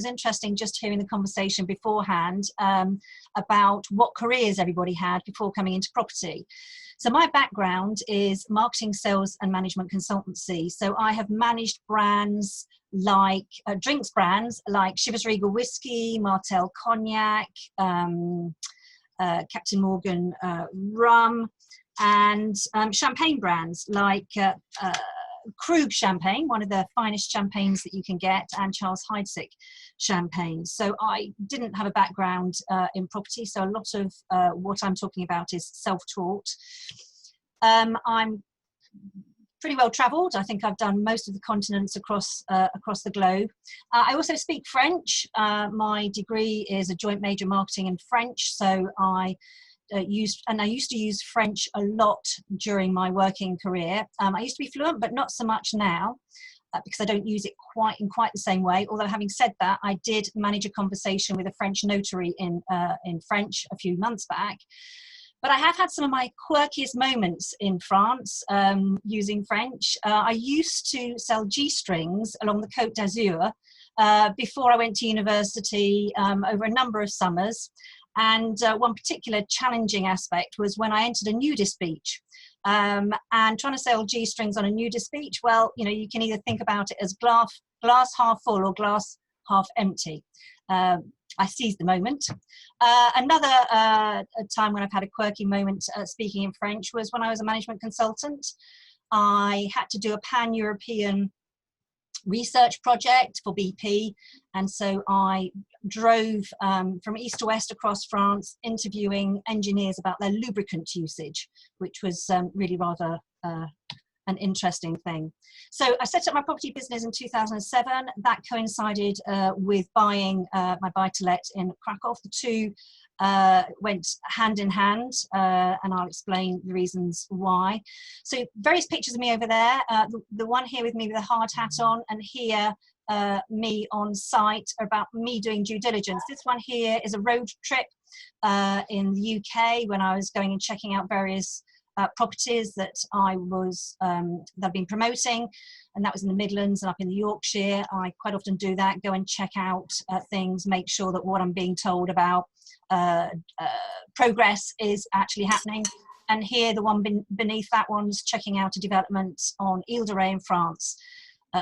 was interesting just hearing the conversation beforehand about what careers everybody had before coming into property. So my background is marketing, sales and management consultancy. So I have managed brands like drinks brands like Chivas Regal Whiskey, Martell Cognac, Captain Morgan Rum, and champagne brands like Krug Champagne, one of the finest champagnes that you can get, and Charles Heidsieck Champagne. So I didn't have a background in property, so a lot of what I'm talking about is self-taught. I'm pretty well travelled. I think I've done most of the continents across the globe. I also speak French. My degree is a joint major marketing in French, so I used to use French a lot during my working career. I used to be fluent, but not so much now because I don't use it in quite the same way. Although having said that, I did manage a conversation with a French notary in French a few months back. But I have had some of my quirkiest moments in France using French. I used to sell G-strings along the Côte d'Azur before I went to university over a number of summers. And one particular challenging aspect was when I entered a nudist beach. And trying to sell G-strings on a nudist beach, well, you know, you can either think about it as glass half full or glass half empty. I seized the moment. Another time when I've had a quirky moment speaking in French was when I was a management consultant. I had to do a pan-European research project for BP, and so I drove from east to west across France interviewing engineers about their lubricant usage, which was really rather an interesting thing. So I set up my property business in 2007. That coincided with buying my buy-to-let in Krakow. The two went hand in hand, and I'll explain the reasons why. So various pictures of me over there. The one here with me with a hard hat on, and here me on site, are about me doing due diligence. This one here is a road trip in the UK when I was going and checking out various properties that I've been promoting, and that was in the Midlands and up in the Yorkshire. I quite often do that, go and check out things, make sure that what I'm being told about progress is actually happening. And here, the one beneath that one's checking out a development on Ile de Ré in France.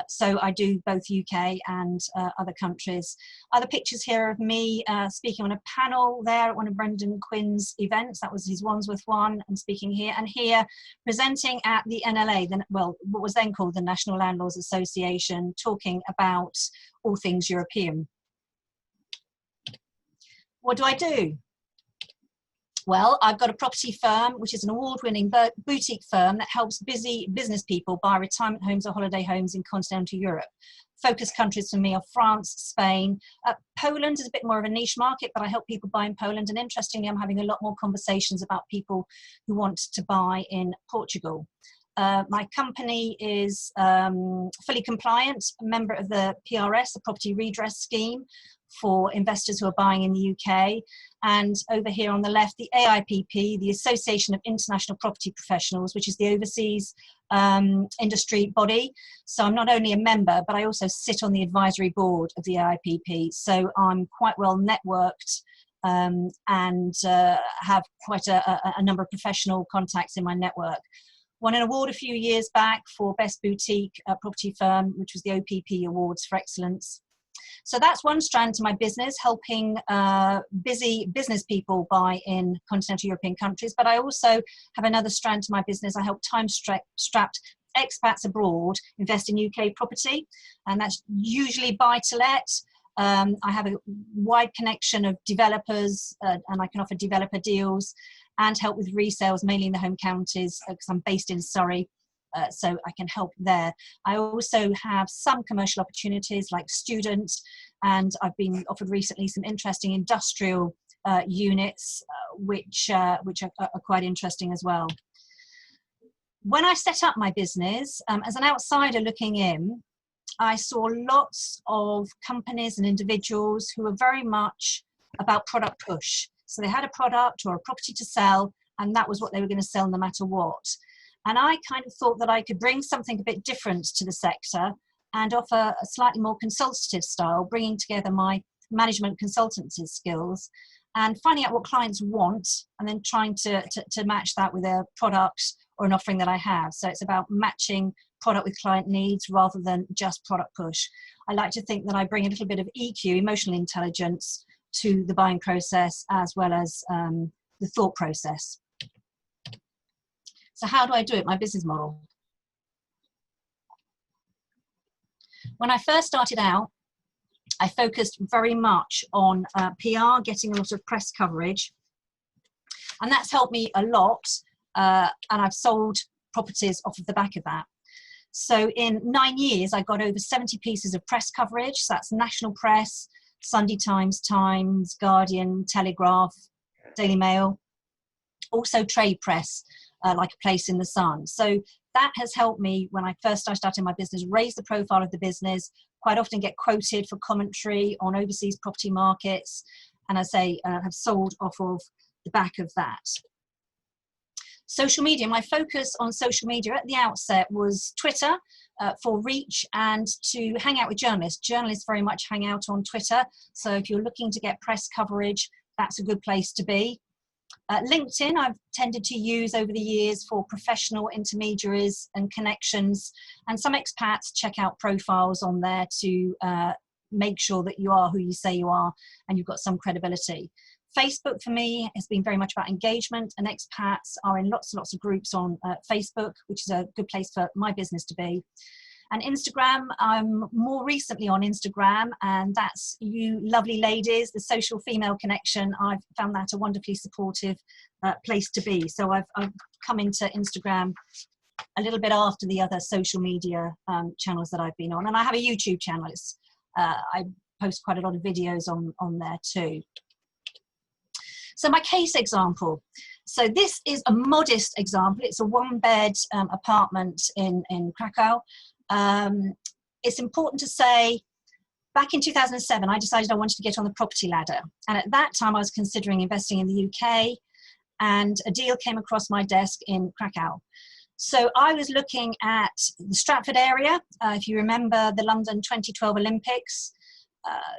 So I do both UK and other countries. Other pictures here of me speaking on a panel there at one of Brendan Quinn's events. That was his Wandsworth one, and speaking here. And here presenting at the NLA, what was then called the National Landlords Association, talking about all things European. What do I do? Well, I've got a property firm, which is an award-winning boutique firm that helps busy business people buy retirement homes or holiday homes in continental Europe. Focus countries for me are France, Spain. Poland is a bit more of a niche market, but I help people buy in Poland. And interestingly, I'm having a lot more conversations about people who want to buy in Portugal. My company is fully compliant, a member of the PRS, the Property Redress Scheme, for investors who are buying in the UK. And over here on the left, the AIPP, the Association of International Property Professionals, which is the overseas industry body. So I'm not only a member, but I also sit on the advisory board of the AIPP. So I'm quite well networked and have quite a number of professional contacts in my network. Won an award a few years back for Best Boutique Property Firm, which was the OPP Awards for Excellence. So that's one strand to my business, helping busy business people buy in continental European countries. But I also have another strand to my business. I help time-strapped expats abroad invest in UK property, and that's usually buy-to-let. I have a wide connection of developers, and I can offer developer deals and help with resales, mainly in the home counties, because I'm based in Surrey. So I can help there. I also have some commercial opportunities like students, and I've been offered recently some interesting industrial units, which are quite interesting as well. When I set up my business, as an outsider looking in, I saw lots of companies and individuals who were very much about product push. So they had a product or a property to sell, and that was what they were going to sell no matter what. And I kind of thought that I could bring something a bit different to the sector and offer a slightly more consultative style, bringing together my management consultancy skills and finding out what clients want and then trying to match that with a product or an offering that I have. So it's about matching product with client needs rather than just product push. I like to think that I bring a little bit of EQ, emotional intelligence, to the buying process as well as the thought process. So how do I do it? My business model. When I first started out, I focused very much on PR, getting a lot of press coverage. And that's helped me a lot. And I've sold properties off of the back of that. So in 9 years, I got over 70 pieces of press coverage. So that's national press, Sunday Times, Guardian, Telegraph, Daily Mail, also trade press, like A Place in the Sun. So that has helped me when I first started my business, raise the profile of the business, quite often get quoted for commentary on overseas property markets. And I say, have sold off of the back of that. Social media, my focus on social media at the outset was Twitter for reach and to hang out with journalists. Journalists very much hang out on Twitter. So if you're looking to get press coverage, that's a good place to be. LinkedIn, I've tended to use over the years for professional intermediaries and connections. And some expats check out profiles on there to make sure that you are who you say you are and you've got some credibility. Facebook for me has been very much about engagement, and expats are in lots and lots of groups on Facebook, which is a good place for my business to be. And Instagram, I'm more recently on Instagram, and that's you lovely ladies, the social female connection. I've found that a wonderfully supportive place to be. So I've come into Instagram a little bit after the other social media channels that I've been on. And I have a YouTube channel. I post quite a lot of videos on there too. So my case example. So this is a modest example. It's a one-bed apartment in Krakow. It's important to say, back in 2007, I decided I wanted to get on the property ladder. And at that time, I was considering investing in the UK, and a deal came across my desk in Krakow. So I was looking at the Stratford area. If you remember the London 2012 Olympics,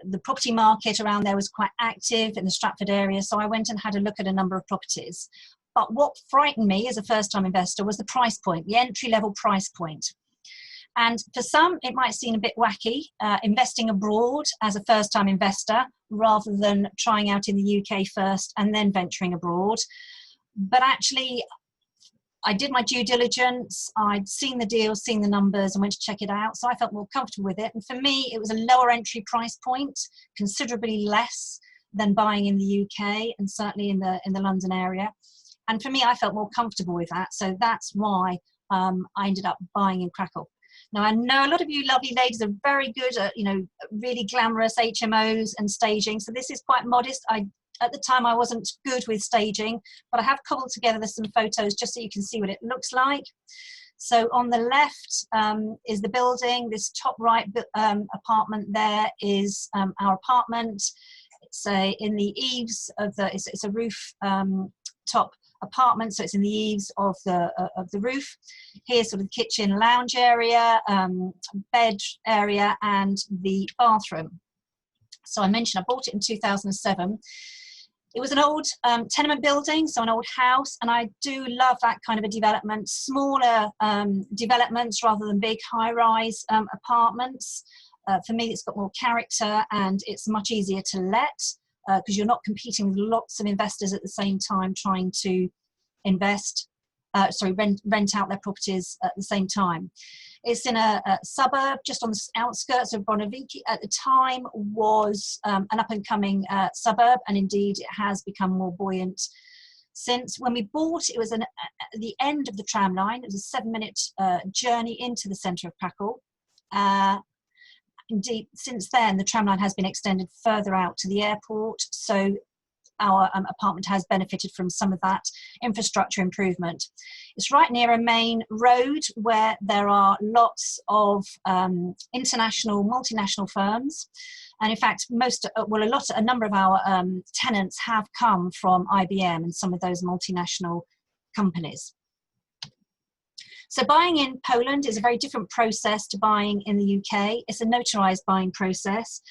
the property market around there was quite active in the Stratford area. So I went and had a look at a number of properties. But what frightened me as a first-time investor was the price point, the entry-level price point. And for some, it might seem a bit wacky, investing abroad as a first-time investor rather than trying out in the UK first and then venturing abroad. But actually, I did my due diligence. I'd seen the deals, seen the numbers, and went to check it out. So I felt more comfortable with it. And for me, it was a lower entry price point, considerably less than buying in the UK and certainly in the London area. And for me, I felt more comfortable with that. So that's why I ended up buying in Krakow. Now, I know a lot of you lovely ladies are very good at, really glamorous HMOs and staging. So this is quite modest. At the time, I wasn't good with staging, but I have cobbled together some photos just so you can see what it looks like. So on the left is the building. This top right apartment there is our apartment. It's in the eaves of it's a roof top apartment, so it's in the eaves of the roof. Here's sort of the kitchen lounge area, bed area, and the bathroom. So I mentioned I bought it in 2007. It was an old tenement building, so an old house, and I do love that kind of a development, smaller developments rather than big high-rise apartments. For me, it's got more character and it's much easier to let because you're not competing with lots of investors at the same time trying to rent out their properties at the same time. It's in a suburb just on the outskirts of Bonaviki. At the time was an up-and-coming suburb, and indeed it has become more buoyant since. When we bought, it was at the end of the tram line. It was a 7-minute journey into the centre of Krakow. Indeed, since then, the tram line has been extended further out to the airport, so our apartment has benefited from some of that infrastructure improvement. It's right near a main road where there are lots of international, multinational firms. And in fact, a number of our tenants have come from IBM and some of those multinational companies. So buying in Poland is a very different process to buying in the UK. It's a notarized buying process.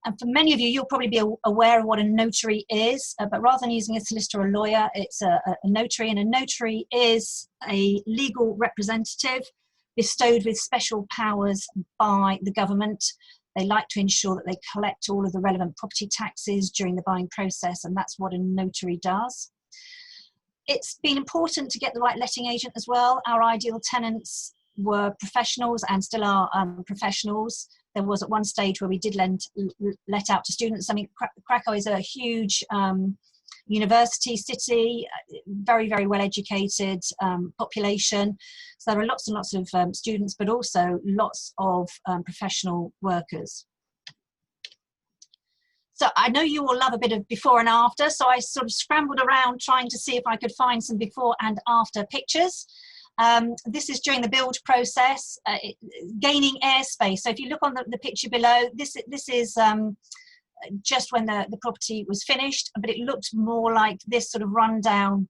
And for many of you, you'll probably be aware of what a notary is, but rather than using a solicitor or a lawyer, it's a notary. And a notary is a legal representative bestowed with special powers by the government. They like to ensure that they collect all of the relevant property taxes during the buying process, and that's what a notary does. It's been important to get the right letting agent as well. Our ideal tenants were professionals and still are professionals. There was at one stage where we did let out to students. I mean, Krakow is a huge university city, very, very well educated population. So there are lots and lots of students, but also lots of professional workers. So I know you all love a bit of before and after, so I sort of scrambled around trying to see if I could find some before and after pictures. This is during the build process, gaining airspace. So if you look on the picture below, this is just when the property was finished, but it looked more like this sort of rundown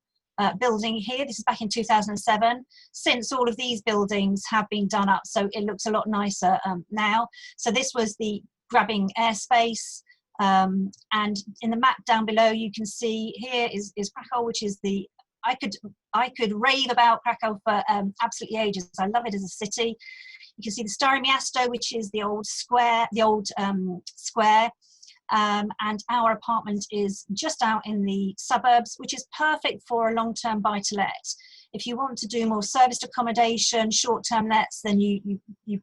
building here. This is back in 2007. Since all of these buildings have been done up, so it looks a lot nicer now. So this was the grabbing airspace. And in the map down below, you can see here is Krakow, which is the, I could rave about Krakow for absolutely ages. I love it as a city. You can see the Stare Miasto, which is the old square, and our apartment is just out in the suburbs, which is perfect for a long-term buy-to-let. If you want to do more serviced accommodation, short-term lets, then you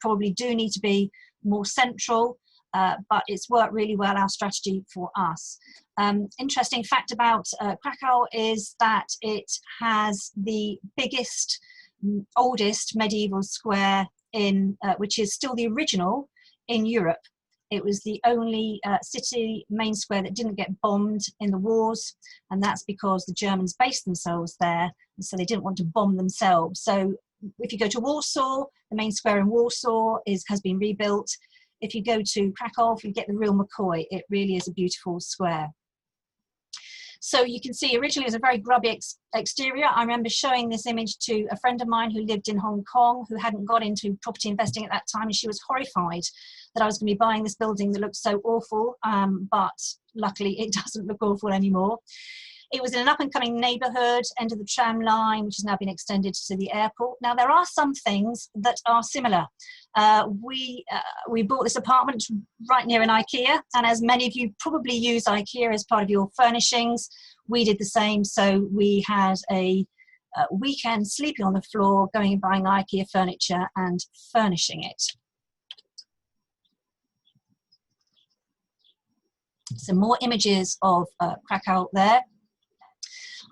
probably do need to be more central. But it's worked really well, our strategy for us. Interesting fact about Krakow is that it has the biggest, oldest medieval square in, which is still the original in Europe. It was the only city main square that didn't get bombed in the wars, and that's because the Germans based themselves there, and so they didn't want to bomb themselves. So if you go to Warsaw, the main square in Warsaw has been rebuilt. If you go to Krakow, you get the real McCoy. It really is a beautiful square. So you can see originally it was a very grubby exterior. I remember showing this image to a friend of mine who lived in Hong Kong, who hadn't got into property investing at that time, and she was horrified that I was going to be buying this building that looked so awful, but luckily it doesn't look awful anymore. It was in an up-and-coming neighbourhood, end of the tram line, which has now been extended to the airport. Now, there are some things that are similar. We bought this apartment right near an IKEA, and as many of you probably use IKEA as part of your furnishings, we did the same. So we had a weekend sleeping on the floor, going and buying IKEA furniture and furnishing it. Some more images of Krakow there.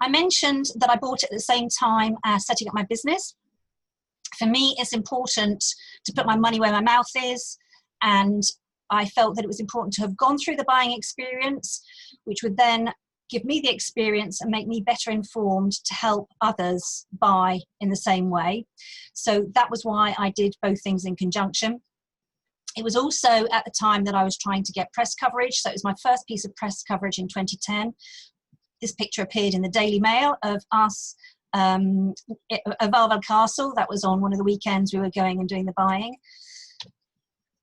I mentioned that I bought it at the same time as setting up my business. For me, it's important to put my money where my mouth is, and I felt that it was important to have gone through the buying experience, which would then give me the experience and make me better informed to help others buy in the same way. So that was why I did both things in conjunction. It was also at the time that I was trying to get press coverage. So it was my first piece of press coverage in 2010. This picture appeared in the Daily Mail of us at Valval Castle. That was on one of the weekends we were going and doing the buying.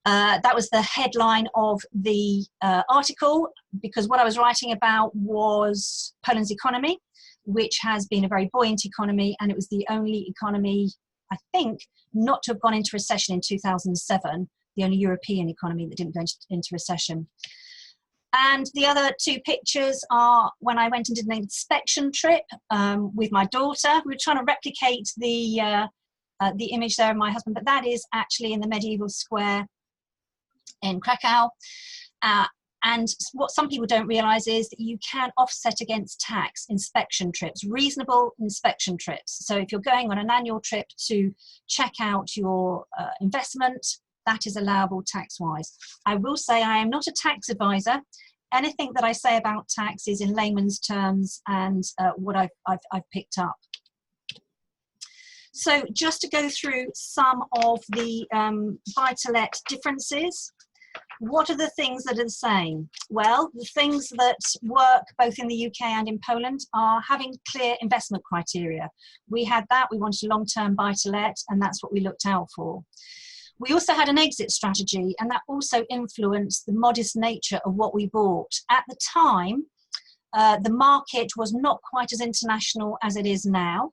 That was the headline of the article, because what I was writing about was Poland's economy, which has been a very buoyant economy, and it was the only economy, I think, not to have gone into recession in 2007, the only European economy that didn't go into recession. And the other two pictures are when I went and did an inspection trip with my daughter. We were trying to replicate the image there of my husband, but that is actually in the medieval square in Krakow. And what some people don't realize is that you can offset against tax inspection trips, reasonable inspection trips. So if you're going on an annual trip to check out your investment, that is allowable tax-wise. I will say I am not a tax advisor. Anything that I say about tax is in layman's terms and what I've picked up. So just to go through some of the buy-to-let differences. What are the things that are the same? Well, the things that work both in the UK and in Poland are having clear investment criteria. We had that. We wanted a long-term buy-to-let, and that's what we looked out for. We also had an exit strategy, and that also influenced the modest nature of what we bought. At the time, the market was not quite as international as it is now,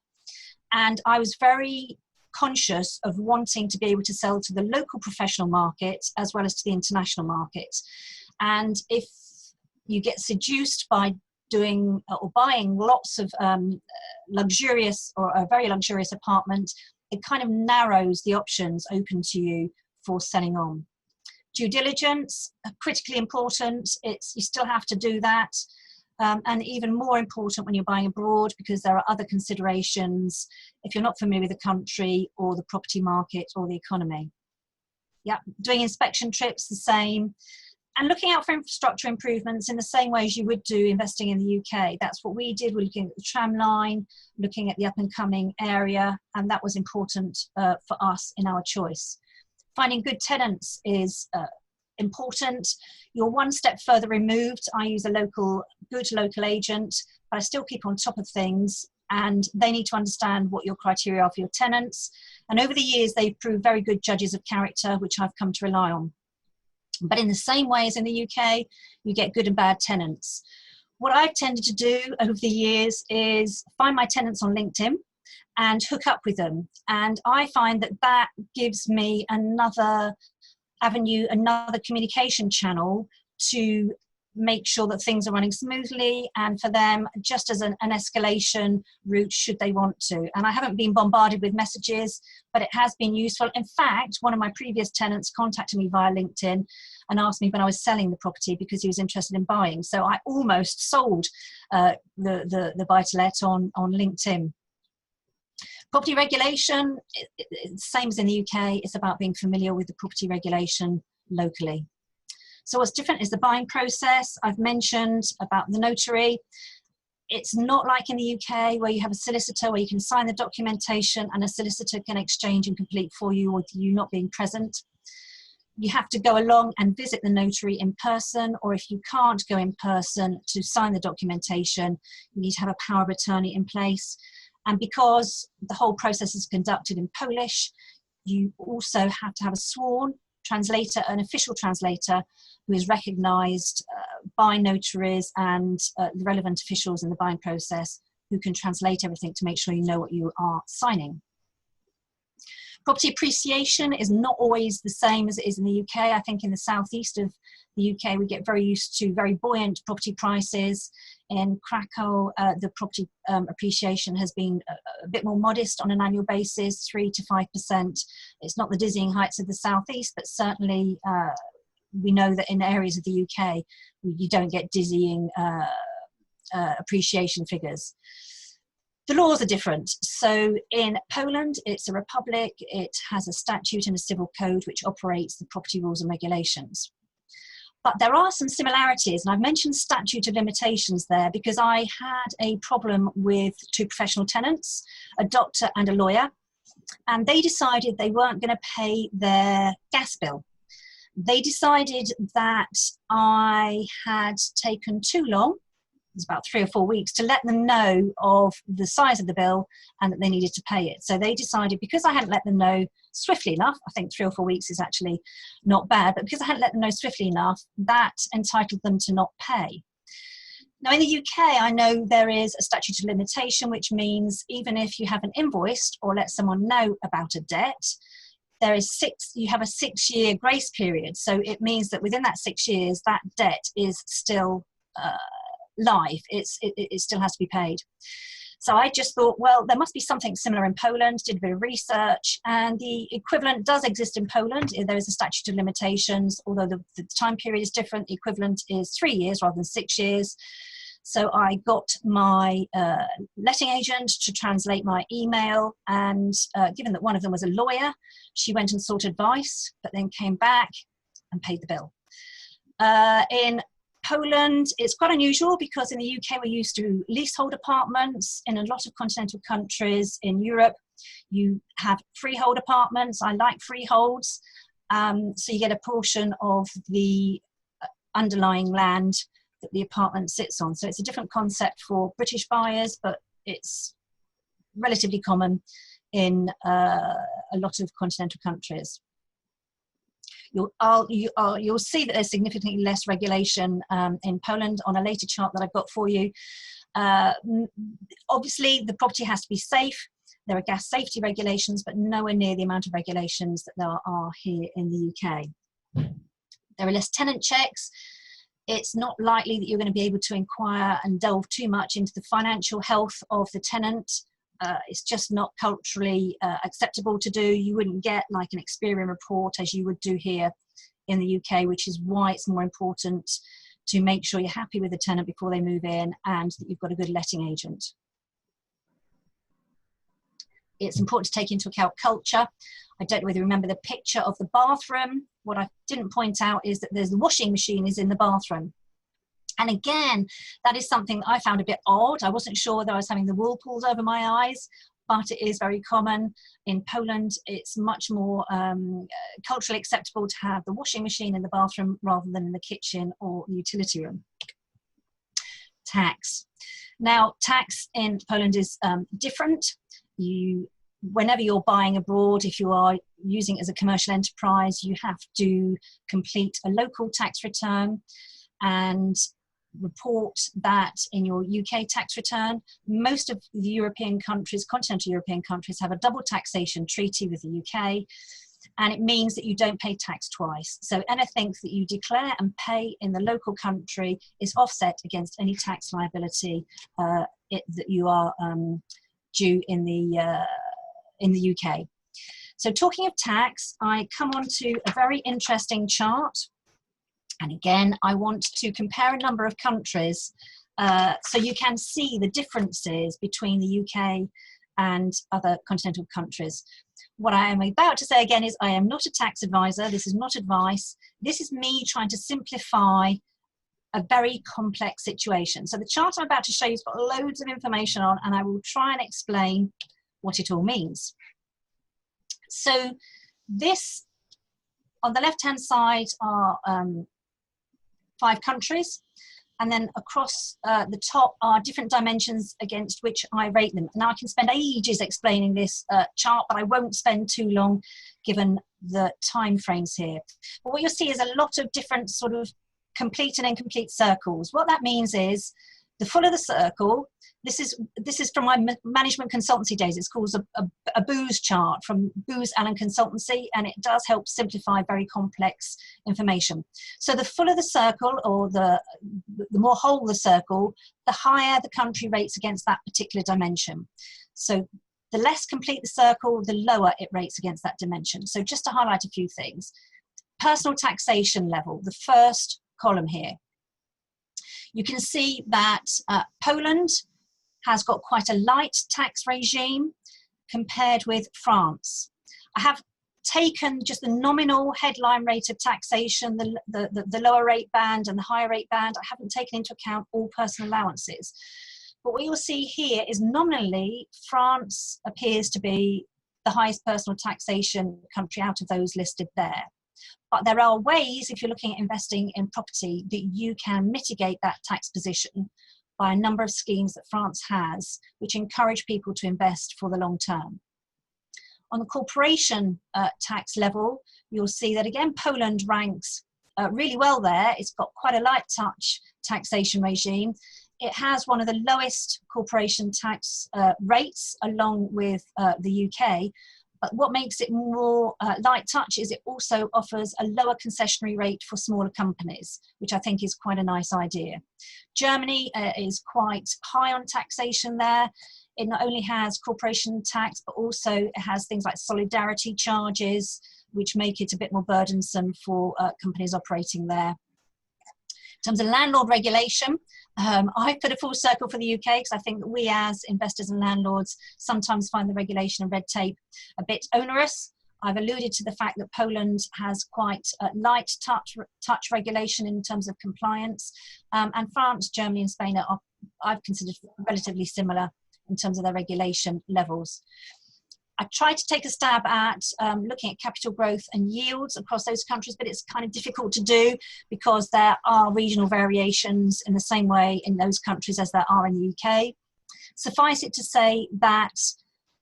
and I was very conscious of wanting to be able to sell to the local professional market as well as to the international market. And if you get seduced by doing or buying lots of luxurious or a very luxurious apartment, it kind of narrows the options open to you for selling on. Due diligence, critically important. You still have to do that. And even more important when you're buying abroad, because there are other considerations if you're not familiar with the country or the property market or the economy. Yeah, doing inspection trips, the same. And looking out for infrastructure improvements in the same way as you would do investing in the UK. That's what we did. We're looking at the tram line, looking at the up and coming area, and that was important for us in our choice. Finding good tenants is important. You're one step further removed. I use a good local agent, but I still keep on top of things, and they need to understand what your criteria are for your tenants. And over the years, they've proved very good judges of character, which I've come to rely on. But in the same way as in the UK, you get good and bad tenants. What I've tended to do over the years is find my tenants on LinkedIn and hook up with them. And I find that that gives me another avenue, another communication channel to make sure that things are running smoothly, and for them just as an escalation route should they want to. And I haven't been bombarded with messages, but it has been useful. In fact, one of my previous tenants contacted me via LinkedIn and asked me when I was selling the property because he was interested in buying. So I almost sold the buy-to-let on LinkedIn. Property regulation, same as in the UK, it's about being familiar with the property regulation locally. So what's different is the buying process. I've mentioned about the notary. It's not like in the UK where you have a solicitor where you can sign the documentation and a solicitor can exchange and complete for you with you not being present. You have to go along and visit the notary in person, or if you can't go in person to sign the documentation, you need to have a power of attorney in place. And because the whole process is conducted in Polish, you also have to have a sworn translator, an official translator who is recognised by notaries and the relevant officials in the buying process who can translate everything to make sure you know what you are signing. Property appreciation is not always the same as it is in the UK. I think in the southeast of the UK, we get very used to very buoyant property prices. In Krakow, the property appreciation has been a bit more modest on an annual basis, 3 to 5%. It's not the dizzying heights of the southeast, but certainly we know that in areas of the UK, you don't get dizzying appreciation figures. The laws are different. So in Poland, it's a republic. It has a statute and a civil code which operates the property rules and regulations. But there are some similarities, and I've mentioned statute of limitations there because I had a problem with two professional tenants, a doctor and a lawyer, and they decided they weren't going to pay their gas bill. They decided that I had taken too long, it was about 3 or 4 weeks, to let them know of the size of the bill and that they needed to pay it. So they decided, because I hadn't let them know swiftly enough, I think 3 or 4 weeks is actually not bad, but because I hadn't let them know swiftly enough, that entitled them to not pay. Now in the UK, I know there is a statute of limitation, which means even if you haven't invoiced or let someone know about a debt, you have a 6-year grace period. So it means that within that 6 years, that debt is still live. It still has to be paid. So I just thought, well, there must be something similar in Poland, did a bit of research, and the equivalent does exist in Poland. There is a statute of limitations, although the time period is different. The equivalent is 3 years rather than 6 years. So I got my letting agent to translate my email, and given that one of them was a lawyer, she went and sought advice, but then came back and paid the bill. In Poland, it's quite unusual because in the UK we're used to leasehold apartments. In a lot of continental countries in Europe, you have freehold apartments. I like freeholds. So you get a portion of the underlying land that the apartment sits on. So it's a different concept for British buyers, but it's relatively common in a lot of continental countries. You'll see that there's significantly less regulation in Poland on a later chart that I've got for you. Obviously, the property has to be safe. There are gas safety regulations, but nowhere near the amount of regulations that there are here in the UK. There are less tenant checks. It's not likely that you're going to be able to inquire and delve too much into the financial health of the tenant. It's just not culturally acceptable to do. You wouldn't get like an Experian report as you would do here in the UK, which is why it's more important to make sure you're happy with the tenant before they move in and that you've got a good letting agent. It's important to take into account culture. I don't know whether you remember the picture of the bathroom. What I didn't point out is that there's the washing machine is in the bathroom. And again, that is something I found a bit odd. I wasn't sure whether I was having the wool pulled over my eyes, but it is very common. In Poland, it's much more culturally acceptable to have the washing machine in the bathroom rather than in the kitchen or utility room. Tax. Now, tax in Poland is different. Whenever you're buying abroad, if you are using it as a commercial enterprise, you have to complete a local tax return and report that in your UK tax return. Most of the European countries, continental European countries, have a double taxation treaty with the UK, and it means that you don't pay tax twice. So anything that you declare and pay in the local country is offset against any tax liability that you are due in the UK. So talking of tax, I come on to a very interesting chart. And again, I want to compare a number of countries so you can see the differences between the UK and other continental countries. What I am about to say again is I am not a tax advisor. This is not advice. This is me trying to simplify a very complex situation. So the chart I'm about to show you has got loads of information on, and I will try and explain what it all means. So this, on the left-hand side, are 5 countries, and then across the top are different dimensions against which I rate them. Now I can spend ages explaining this chart, but I won't spend too long given the time frames here. But what you'll see is a lot of different sort of complete and incomplete circles. What that means is the fuller the circle, this is from my management consultancy days. It's called a booze chart from Booz Allen Consultancy, and it does help simplify very complex information. So the fuller the circle, or the more whole the circle, the higher the country rates against that particular dimension. So the less complete the circle, the lower it rates against that dimension. So just to highlight a few things. Personal taxation level, the first column here. You can see that Poland has got quite a light tax regime compared with France. I have taken just the nominal headline rate of taxation, the lower rate band and the higher rate band. I haven't taken into account all personal allowances. But what you'll see here is nominally France appears to be the highest personal taxation country out of those listed there. But there are ways, if you're looking at investing in property, that you can mitigate that tax position by a number of schemes that France has, which encourage people to invest for the long term. On the corporation tax level, you'll see that again, Poland ranks really well there. It's got quite a light touch taxation regime. It has one of the lowest corporation tax rates along with the UK. But what makes it more light touch is it also offers a lower concessionary rate for smaller companies, which I think is quite a nice idea. Germany is quite high on taxation there. It not only has corporation tax, but also it has things like solidarity charges, which make it a bit more burdensome for companies operating there. In terms of landlord regulation, I've put a full circle for the UK because I think that we as investors and landlords sometimes find the regulation and red tape a bit onerous. I've alluded to the fact that Poland has quite light touch regulation in terms of compliance, and France, Germany and Spain are, I've considered, relatively similar in terms of their regulation levels. I tried to take a stab at looking at capital growth and yields across those countries, but it's kind of difficult to do because there are regional variations in the same way in those countries as there are in the UK. Suffice it to say that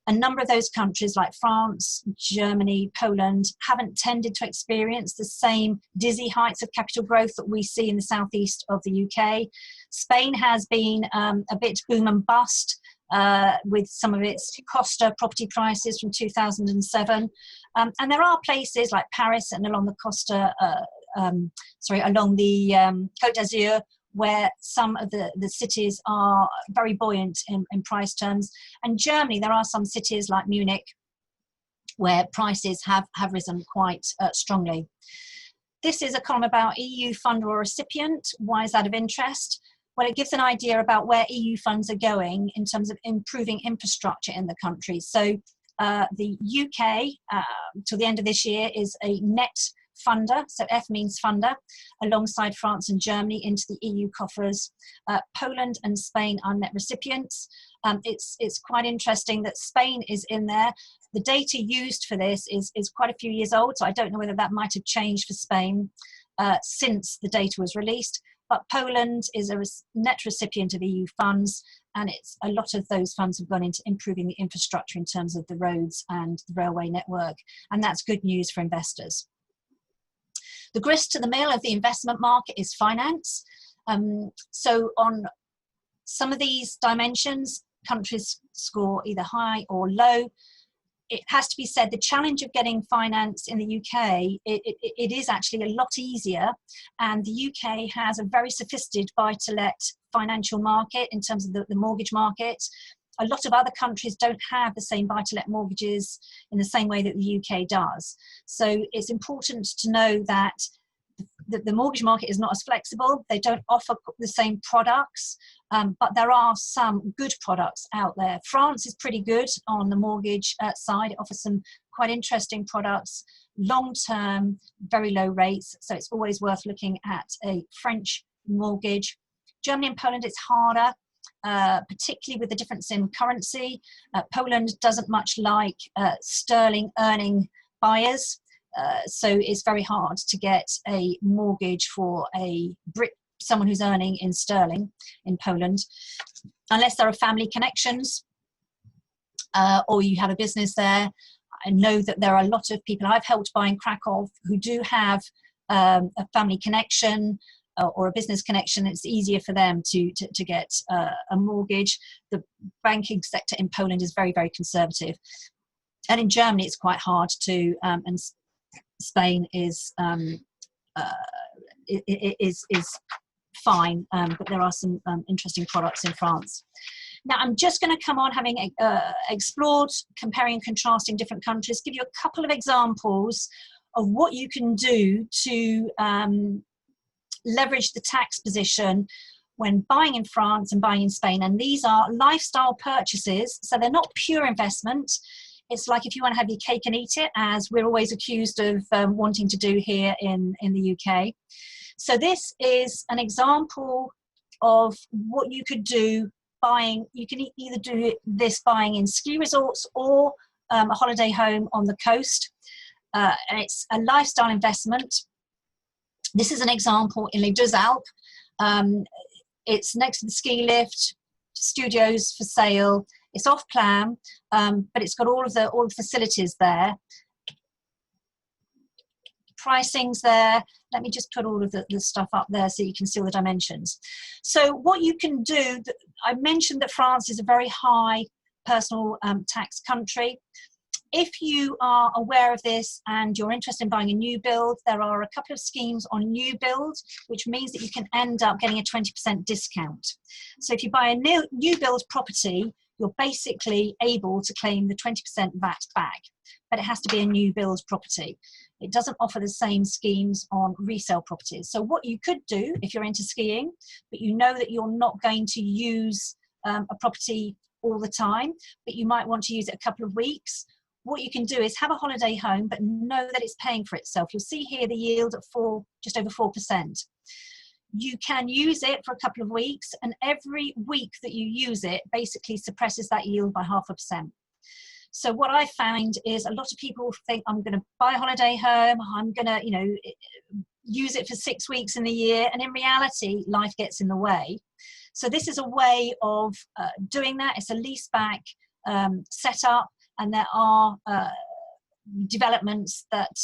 a number of those countries like France, Germany, Poland haven't tended to experience the same dizzy heights of capital growth that we see in the southeast of the UK. Spain has been a bit boom and bust with some of its Costa property prices from 2007. And there are places like Paris and along the Costa, along the Côte d'Azur, where some of the cities are very buoyant in price terms. And Germany, there are some cities like Munich where prices have risen quite strongly. This is a column about EU fund or recipient. Why is that of interest? Well, it gives an idea about where EU funds are going in terms of improving infrastructure in the country. So the UK, till the end of this year, is a net funder, so F means funder, alongside France and Germany into the EU coffers. Poland and Spain are net recipients. It's quite interesting that Spain is in there. The data used for this is quite a few years old, so I don't know whether that might have changed for Spain since the data was released. But Poland is a net recipient of EU funds, and a lot of those funds have gone into improving the infrastructure in terms of the roads and the railway network, and that's good news for investors. The grist to the mill of the investment market is finance. So on some of these dimensions, countries score either high or low. It has to be said, the challenge of getting finance in the UK, it is actually a lot easier. And the UK has a very sophisticated buy-to-let financial market in terms of the mortgage market. A lot of other countries don't have the same buy-to-let mortgages in the same way that the UK does. So it's important to know that the mortgage market is not as flexible. They don't offer the same products, but there are some good products out there. France is pretty good on the mortgage side. It offers some quite interesting products, long-term, very low rates. So it's always worth looking at a French mortgage. Germany and Poland, it's harder. Particularly with the difference in currency. Poland doesn't much like sterling earning buyers, so it's very hard to get a mortgage for someone who's earning in sterling in Poland, unless there are family connections or you have a business there. I know that there are a lot of people I've helped buy in Krakow who do have a family connection or a business connection. It's easier for them to get a mortgage. The banking sector in Poland is very, very conservative. And in Germany, it's quite hard to, and Spain is fine, but there are some interesting products in France. Now, I'm just going to come on, having explored, comparing and contrasting different countries, give you a couple of examples of what you can do to leverage the tax position when buying in France and buying in Spain. And these are lifestyle purchases, so they're not pure investment. It's like if you want to have your cake and eat it, as we're always accused of wanting to do here in the UK. So this is an example of what you could do buying. You can either do this buying in ski resorts or a holiday home on the coast. And it's a lifestyle investment. This is an example in Les Deux Alpes. It's next to the ski lift, studios for sale. It's off plan, but it's got all the facilities there. Pricing's there. Let me just put all of the stuff up there so you can see all the dimensions. So what you can do, I mentioned that France is a very high personal tax country. If you are aware of this and you're interested in buying a new build, there are a couple of schemes on new build, which means that you can end up getting a 20% discount. So if you buy a new build property, you're basically able to claim the 20% VAT back, but it has to be a new build property. It doesn't offer the same schemes on resale properties. So what you could do if you're into skiing, but you know that you're not going to use a property all the time, but you might want to use it a couple of weeks, what you can do is have a holiday home, but know that it's paying for itself. You'll see here the yield at just over 4%. You can use it for a couple of weeks, and every week that you use it basically suppresses that yield by 0.5%. So what I found is a lot of people think, I'm going to buy a holiday home, I'm going to, use it for 6 weeks in the year, and in reality, life gets in the way. So this is a way of doing that. It's a leaseback setup, and there are developments that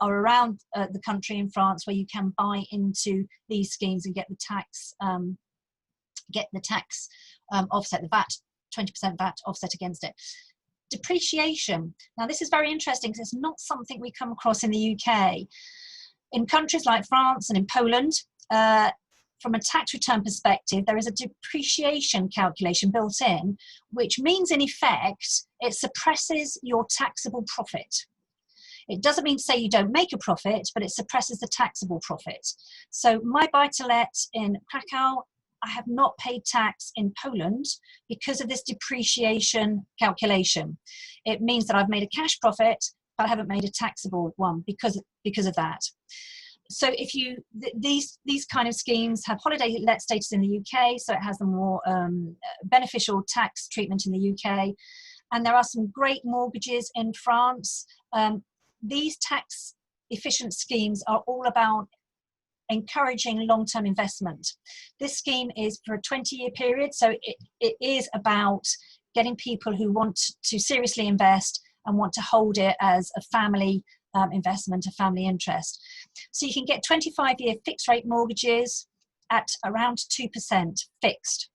are around the country in France where you can buy into these schemes and get the tax offset, the VAT, 20% VAT offset against it. Depreciation. Now this is very interesting because it's not something we come across in the UK. In countries like France and in Poland, from a tax return perspective, there is a depreciation calculation built in, which means in effect, it suppresses your taxable profit. It doesn't mean to say you don't make a profit, but it suppresses the taxable profit. So my buy-to-let in Krakow, I have not paid tax in Poland because of this depreciation calculation. It means that I've made a cash profit, but I haven't made a taxable one because of that. So if these kind of schemes have holiday let status in the UK, so it has the more beneficial tax treatment in the UK, and there are some great mortgages in France. These tax efficient schemes are all about encouraging long-term investment. This scheme is for a 20-year period, so it is about getting people who want to seriously invest and want to hold it as a family investment, a family interest. So you can get 25-year fixed rate mortgages at around 2% fixed.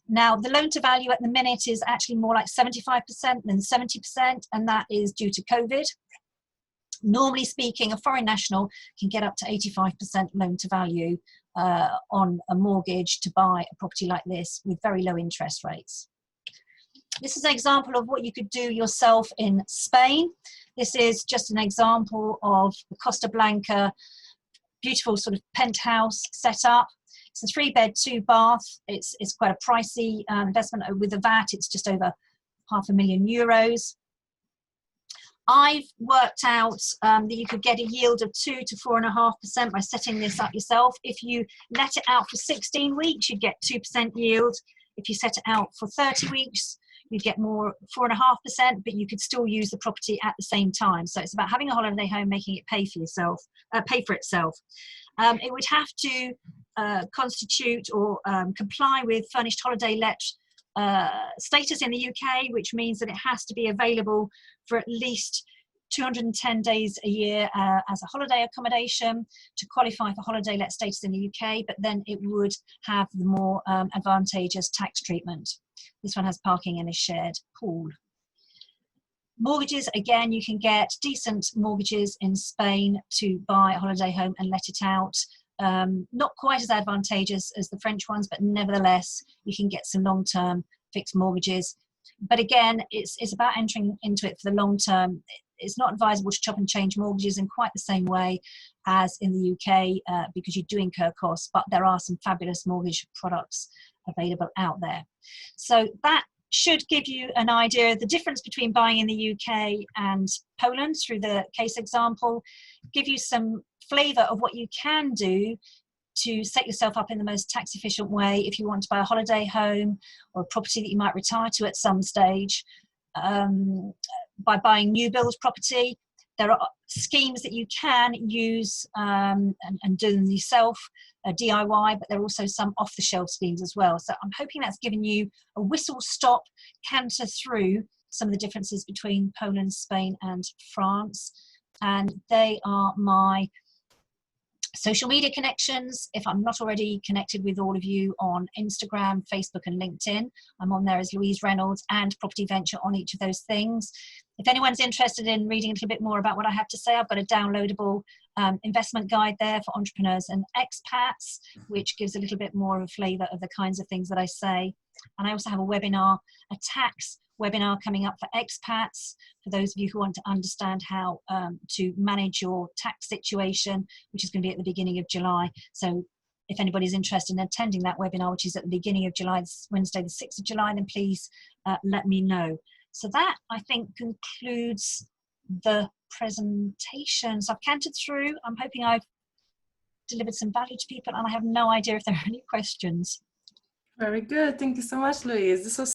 Now, the loan to value at the minute is actually more like 75% than 70%, and that is due to COVID. Normally speaking, a foreign national can get up to 85% loan to value on a mortgage to buy a property like this with very low interest rates. This is an example of what you could do yourself in Spain. This is just an example of the Costa Blanca, beautiful sort of penthouse setup. It's a 3-bed, 2-bath. It's quite a pricey investment. With the VAT, it's just over €500,000. I've worked out that you could get a yield of 2 to 4.5% by setting this up yourself. If you let it out for 16 weeks, you'd get 2% yield. If you set it out for 30 weeks, you'd get more, 4.5%, but you could still use the property at the same time. So it's about having a holiday home, making it pay for itself. It would have to constitute or comply with furnished holiday let status in the UK, which means that it has to be available for at least 210 days a year as a holiday accommodation to qualify for holiday let status in the UK, but then it would have the more advantageous tax treatment. This one has parking in a shared pool. Mortgages, again, you can get decent mortgages in Spain to buy a holiday home and let it out. Not quite as advantageous as the French ones, but nevertheless, you can get some long-term fixed mortgages. But again, it's about entering into it for the long term. It's not advisable to chop and change mortgages in quite the same way as in the UK because you do incur costs, but there are some fabulous mortgage products available out there. So that should give you an idea of the difference between buying in the UK and Poland through the case example, give you some flavour of what you can do to set yourself up in the most tax efficient way if you want to buy a holiday home or a property that you might retire to at some stage. By buying new build property, there are schemes that you can use and do them yourself, DIY, but there are also some off-the-shelf schemes as well. So I'm hoping that's given you a whistle-stop canter through some of the differences between Poland, Spain and France. And they are my social media connections. If I'm not already connected with all of you on Instagram, Facebook and LinkedIn, I'm on there as Louise Reynolds and Property Venture on each of those things. If anyone's interested in reading a little bit more about what I have to say, I've got a downloadable investment guide there for entrepreneurs and expats, which gives a little bit more of a flavour of the kinds of things that I say. And I also have a webinar, a tax webinar coming up for expats, for those of you who want to understand how to manage your tax situation, which is going to be at the beginning of July. So if anybody's interested in attending that webinar, which is at the beginning of July, Wednesday the 6th of July, then please let me know. So that, I think, concludes the presentation. So I've cantered through. I'm hoping I've delivered some value to people, and I have no idea if there are any questions. Very good. Thank you so much, Louise. This was